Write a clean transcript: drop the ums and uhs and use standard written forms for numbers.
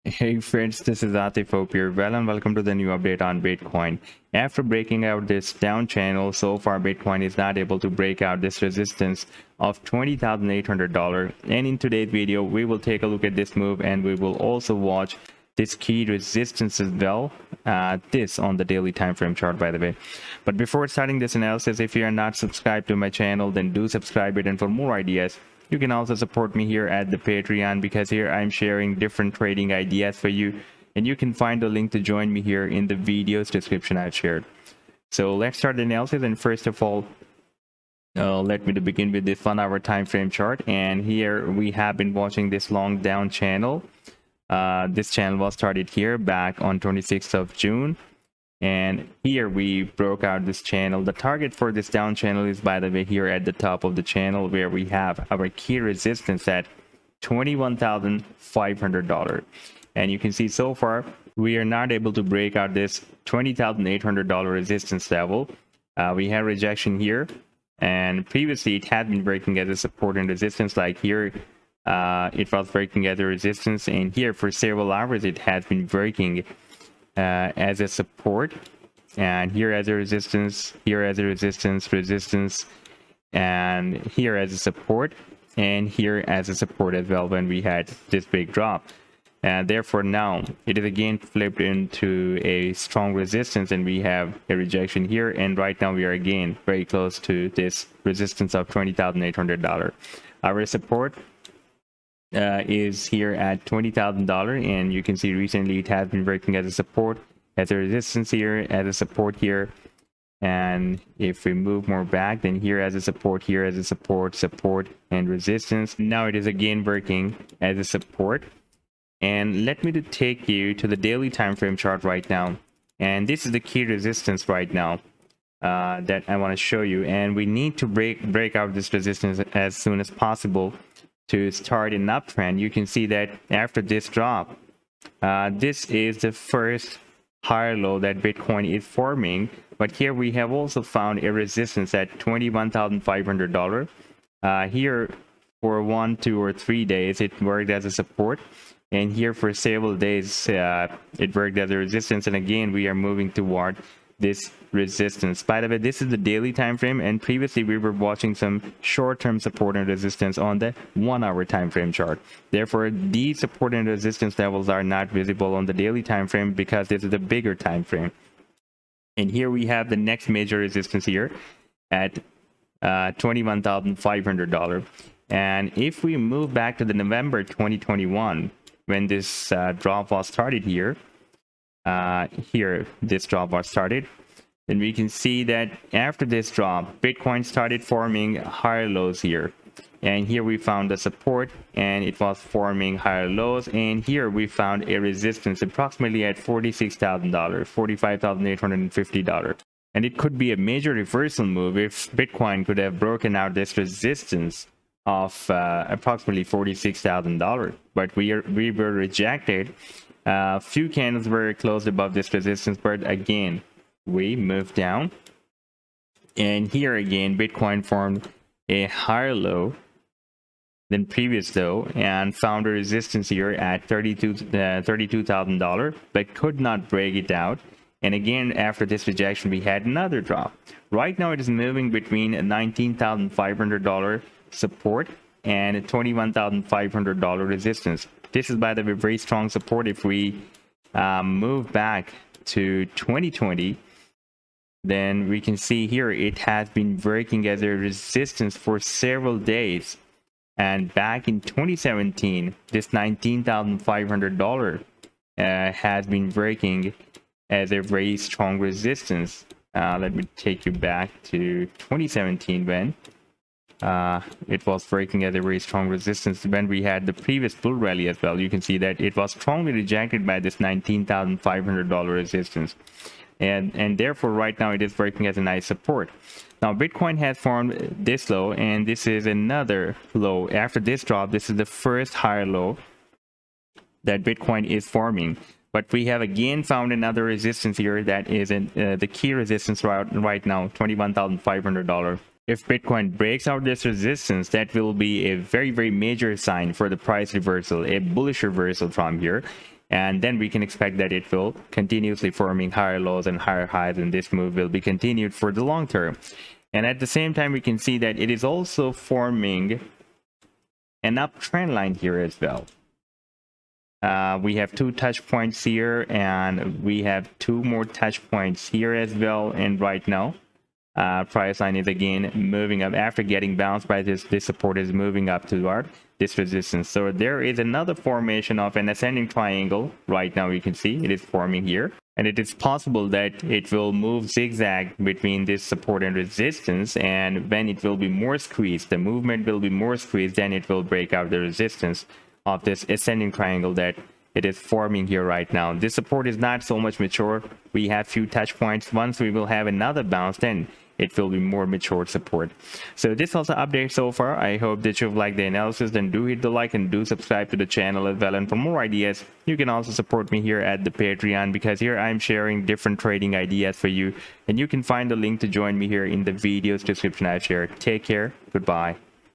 Hey friends, this is Atif Hope here. Well, and welcome to the new update on Bitcoin. After breaking out this down channel, so far Bitcoin is not able to break out this resistance of $20,800. And in today's video, we will take a look at this move and we will also watch this key resistance as well. This on the daily time frame chart, by the way. But before starting this analysis, if you are not subscribed to my channel, then do subscribe it. And for more ideas, you can also support me here at the Patreon, because here I'm sharing different trading ideas for you, and you can find the link to join me here in the video's description I've shared. So let's start the analysis. And first of all, let me to begin with this 1 hour time frame chart. And here we have been watching this long down channel. This channel was started here back on 26th of June. And here we broke out this channel. The target for this down channel is, by the way, here at the top of the channel, where we have our key resistance at $21,500. And you can see so far we are not able to break out this $20,800 resistance level. We have rejection here, and previously it had been breaking as a support and resistance. Like here, it was breaking as a resistance, and here for several hours it has been breaking as a support, and here as a resistance, here as a resistance, and here as a support, and here as a support as well when we had this big drop. And therefore now it is again flipped into a strong resistance, and we have a rejection here, and right now we are again very close to this resistance of $20,800. Our support is here at $20,000, and you can see recently it has been breaking as a support, as a resistance here, as a support here. And if we move more back, then here as a support, here as a support, support and resistance. Now it is again working as a support. And let me to take you to the daily time frame chart right now, and this is the key resistance right now that I want to show you. And we need to break out this resistance as soon as possible to start an uptrend. You can see that after this drop, this is the first higher low that Bitcoin is forming. But here we have also found a resistance at $21,500. Here for 1, 2, or 3 days it worked as a support, and here for several days it worked as a resistance. And again we are moving toward this resistance. By the way, this is the daily time frame, and previously we were watching some short-term support and resistance on the 1 hour time frame chart. Therefore these support and resistance levels are not visible on the daily time frame, because this is the bigger time frame. And here we have the next major resistance here at $21,500. and if we move back to the November 2021, when this drop was started here, this drop was started, then we can see that after this drop Bitcoin started forming higher lows here, and here we found the support and it was forming higher lows, and here we found a resistance approximately at $46,000, $45,850. And it could be a major reversal move if Bitcoin could have broken out this resistance of approximately $46,000, but we were rejected. Few candles were closed above this resistance, but again we moved down, and here again Bitcoin formed a higher low than previous low and found a resistance here at $32,000, but could not break it out. And again after this rejection we had another drop. Right now it is moving between a $19,500 support and a $21,500 resistance. This is, by the way, very strong support. If we move back to 2020, then we can see here it has been working as a resistance for several days. And back in 2017, this $19,500 has been breaking as a very strong resistance. Let me take you back to 2017 when it was breaking as a very strong resistance when we had the previous bull rally as well. You can see that it was strongly rejected by this $19,500 resistance, and therefore right now it is working as a nice support. Now Bitcoin has formed this low, and this is another low. After this drop, this is the first higher low that Bitcoin is forming. But we have again found another resistance here that is the key resistance right now, $21,500. If Bitcoin breaks out this resistance, that will be a very, very major sign for the price reversal, a bullish reversal from here. and then we can expect that it will continuously forming higher lows and higher highs, and this move will be continued for the long term. And at the same time, we can see that it is also forming an uptrend line here as well. We have 2 touch points here, and we have 2 more touch points here as well. And right now, price line is again moving up after getting bounced by this support, is moving up toward this resistance. So there is another formation of an ascending triangle. Right now, you can see it is forming here, and it is possible that it will move zigzag between this support and resistance, and when it will be more squeezed, the movement will be more squeezed, then it will break out the resistance of this ascending triangle that it is forming here right now. This support is not so much mature. We have few touch points. Once we will have another bounce, then it will be more mature support. So this also update so far. I hope that you've liked the analysis. Then do hit the like and do subscribe to the channel as well. And for more ideas, you can also support me here at the Patreon, because here I'm sharing different trading ideas for you, and you can find the link to join me here in the video's description I've shared. Take care. Goodbye.